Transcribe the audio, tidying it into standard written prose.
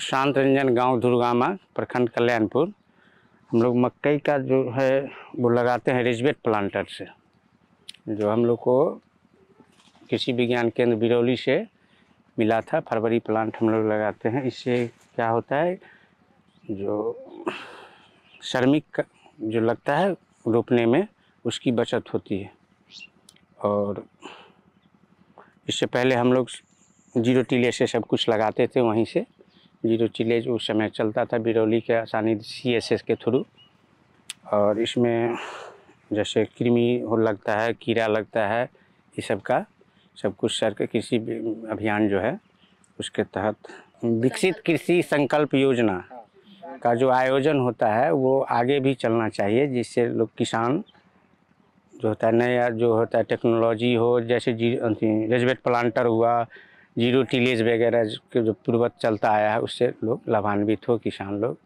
शांत रंजन, गांव दुर्गामा, प्रखंड कल्याणपुर। हम लोग मकई का जो है वो लगाते हैं रिजवेट प्लांटर से, जो हम लोग को कृषि विज्ञान केंद्र बिरौली से मिला था। फरवरी प्लांट हम लोग लगाते हैं। इससे क्या होता है, जो श्रमिक जो लगता है रोपने में, उसकी बचत होती है। और इससे पहले हम लोग जीरो टिलेज से सब कुछ लगाते थे। वहीं से जीरो टिलेज उस समय चलता था बिरौली के आसानी CSS के थ्रू। और इसमें जैसे कृमि हो लगता है, कीड़ा लगता है, ये सब का सब कुछ सरकार कृषि अभियान जो है उसके तहत विकसित कृषि संकल्प योजना का जो आयोजन होता है वो आगे भी चलना चाहिए, जिससे लोग किसान जो होता है नया जो होता है टेक्नोलॉजी हो, जैसे रिजवेट प्लांटर हुआ, जीरो टिलेज वगैरह के जो पूर्वत चलता आया है, उससे लोग लाभान्वित हो, किसान लोग।